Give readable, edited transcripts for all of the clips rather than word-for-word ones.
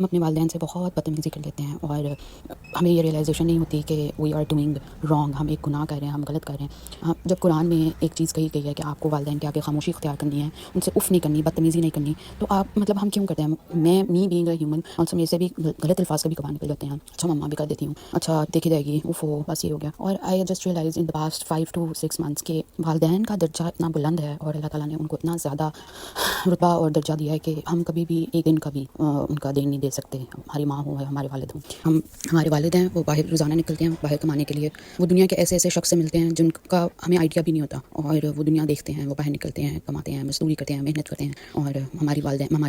ہم اپنے والدین سے بہت بدتمیزی کر لیتے ہیں اور ہمیں یہ ریئلائزیشن نہیں ہوتی کہ وی آر ڈوئنگ رانگ، ہم ایک گناہ کر رہے ہیں، ہم غلط کر رہے ہیں۔ جب قرآن میں ایک چیز کہی گئی ہے کہ آپ کو والدین کے آگے خاموشی اختیار کرنی ہے، ان سے اف نہیں کرنی، بدتمیزی نہیں کرنی، تو آپ مطلب ہم کیوں کرتے ہیں؟ Me being a human also میرے سے بھی غلط الفاظ کبھی کبھار نکل جاتے ہیں، اچھا مما بھی کر دیتی ہوں، اچھا دیکھی جائے گی، اوفو بس یہ ہو گیا۔ اور I just realise in the past 5 to 6 months کہ والدین کا درجہ اتنا بلند ہے اور اللہ تعالیٰ نے ان کو اتنا زیادہ رتبہ اور درجہ دیا ہے کہ ہم کبھی بھی ایک دن کا بھی ان کا دین نہیں دے سکتے، ہماری ماں ہو یا ہمارے والد ہوں۔ ہمارے والد ہیں، وہ باہر روزانہ نکلتے ہیں باہر کمانے کے لیے، وہ دنیا کے ایسے ایسے شخص سے ملتے ہیں جن کا ہمیں آئیڈیا بھی نہیں ہوتا، اور وہ دنیا دیکھتے ہیں، وہ باہر نکلتے ہیں، کماتے ہیں، مزدوری کرتے ہیں، محنت کرتے ہیں۔ اور ہماری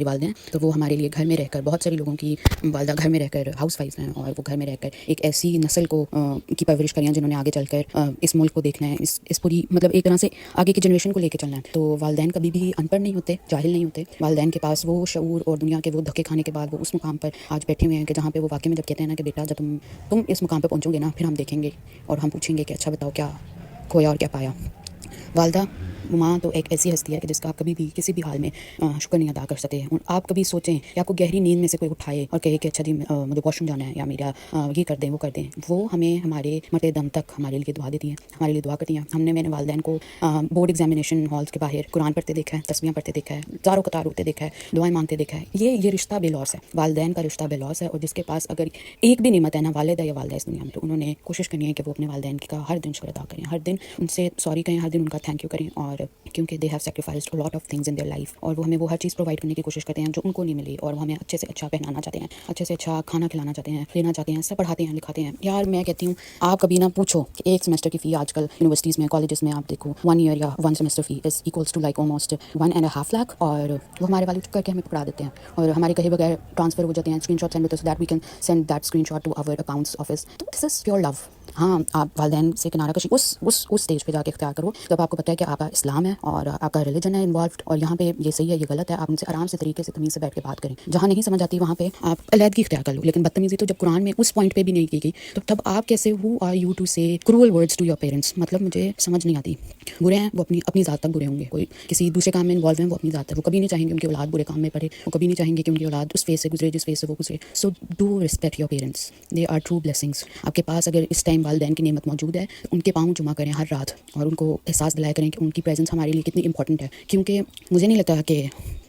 والدین تو وہ ہمارے لیے گھر میں رہ کر، بہت ساری لوگوں کی والدہ گھر میں رہ کر ہاؤس وائف ہیں، اور وہ گھر میں رہ کر ایک ایسی نسل کو کی پرورش کریں جنہوں نے آگے چل کر اس ملک کو دیکھنا ہے، اس پوری مطلب ایک طرح سے آگے کی جنریشن کو لے کے چلنا ہے۔ تو والدین کبھی بھی ان پڑھ نہیں ہوتے، جاہل نہیں ہوتے، والدین کے پاس وہ شعور اور دنیا کے وہ دھکے کھانے کے بعد وہ اس مقام پر آج بیٹھے ہوئے ہیں کہ جہاں پہ وہ واقعی میں جب کہتے ہیں نا کہ بیٹا جب تم اس مقام پہ پہنچو گے نا، پھر ہم دیکھیں گے اور ہم پوچھیں گے کہ اچھا بتاؤ کیا کھویا اور کیا پایا۔ والدہ ماں تو ایک ایسی ہستی ہے کہ جس کا آپ کبھی بھی کسی بھی حال میں شکر نہیں ادا کر سکتے ہیں۔ آپ کبھی سوچیں کہ آپ کو گہری نیند میں سے کوئی اٹھائے اور کہے کہ اچھا جی مجھے واش روم جانا ہے، یا میرا یہ کر دیں وہ کر دیں، وہ ہمیں ہمارے مرتے دم تک ہمارے لیے دعا دیتی ہیں، ہمارے لیے دعا کرتی ہیں۔ میں نے والدین کو بورڈ ایگزامینیشن ہالس کے باہر قرآن پڑھتے دیکھا ہے، تسبیحاں پڑھتے دیکھا ہے، زاروں قطار ہوتے دیکھا ہے، دعائیں مانگتے دیکھا ہے۔ یہ رشتہ بے لوث ہے، والدین کا رشتہ بے لوث ہے، اور جس کے پاس اگر ایک بھی نعمت ہے نا، والد ہے یا والدہ اس دنیا میں، تو انہوں نے کوشش کرنی ہے کہ وہ اپنے والدین کا ہر دن شکر ادا کریں، ہر دن ان سے سوری کہیں، ہر دن ان کا تھینک یو کریں، اور کیونکہ they have sacrificed a lot of things in their life, اور وہ ہمیں وہ ہر چیز پرووائڈ کرنے کی کوشش کرتے ہیں جو ان کو نہیں ملی، اور وہ ہمیں اچھے سے اچھا پہنانا چاہتے ہیں، اچھے سے اچھا کھانا کھلانا چاہتے ہیں، لینا چاہتے ہیں، سب پڑھاتے ہیں لکھاتے ہیں۔ یار میں کہتی ہوں آپ کبھی نہ پوچھو کہ ایک سیمسٹر کی فی آج کل یونیورسٹیز میں، کالجز میں آپ دیکھو 1 year یا 1 semester فی از equals to like almost 1.5 lakh، اور وہ ہمارے والے کر کے ہمیں پکڑا دیتے ہیں اور ہمارے کہے بغیر ٹرانسفر ہو جاتے ہیں، اسکرین شاٹ سینڈ ہوتے ہیں so that we can send that screenshot to our accounts office۔ تو دس از پیور لو۔ ہاں آپ والدین سے کنارہ کشی اس اسٹیج پہ جا کے اختیار کرو جب آپ کو پتہ ہے کہ آپ کا اسلام ہے اور آپ کا ریلیجن ہے انوالوڈ، اور یہاں پہ یہ صحیح ہے یہ غلط ہے، آپ ان سے آرام سے طریقے سے تمیز سے بیٹھ کے بات کریں۔ جہاں نہیں سمجھ آتی وہاں پہ آپ علیحدگی اختیار کر لو، لیکن بدتمیزی تو جب قرآن میں اس پوائنٹ پہ بھی نہیں کی گئی تو تب آپ کیسے ہو are you to say cruel words to your parents? مطلب مجھے سمجھ نہیں آتی۔ برے ہیں وہ اپنی ذات تک برے ہوں گے، کوئی کسی دوسرے کام میں انوالو ہیں وہ اپنی ذات تک، وہ کبھی نہیں چاہیں گے ان کی اولاد برے کام میں پڑے، وہ کبھی نہیں چاہیں گے کہ ان کی اولاد اس فیز سے گزرے جس فیز سے وہ گزرے۔ So do respect your parents, they are true blessings. آپ کے پاس اگر اس ٹائم والدین کی نعمت موجود ہے تو ان کے پاؤں جمع کریں ہر رات، اور ان کو احساس دلایا کریں کہ ان کی پریزنس ہمارے لیے کتنی امپورٹنٹ ہے، کیونکہ مجھے نہیں لگتا کہ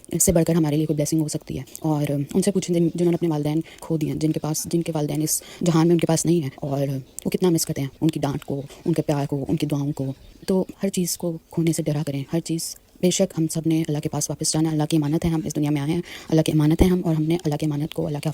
اس سے بڑھ کر ہمارے لیے کوئی بلیسنگ ہو سکتی ہے۔ اور ان سے پوچھیں جنہوں نے اپنے والدین کھو دیے ہیں، جن کے والدین اس جہان میں ان کے پاس نہیں ہے، اور وہ کتنا مس کرتے ہیں ان کی ڈانٹ کو، ان کے پیار کو، ان کی دعاؤں کو۔ تو ہر چیز کو کھونے سے ڈرا کریں، ہر چیز بے شک ہم سب نے اللہ کے پاس واپس جانا ہے، اللہ کی امانت ہے، ہم اس دنیا میں آئے ہیں، اللہ کی امانت ہے ہم، اور ہم نے اللہ کی امانت کو اللہ کے حوالے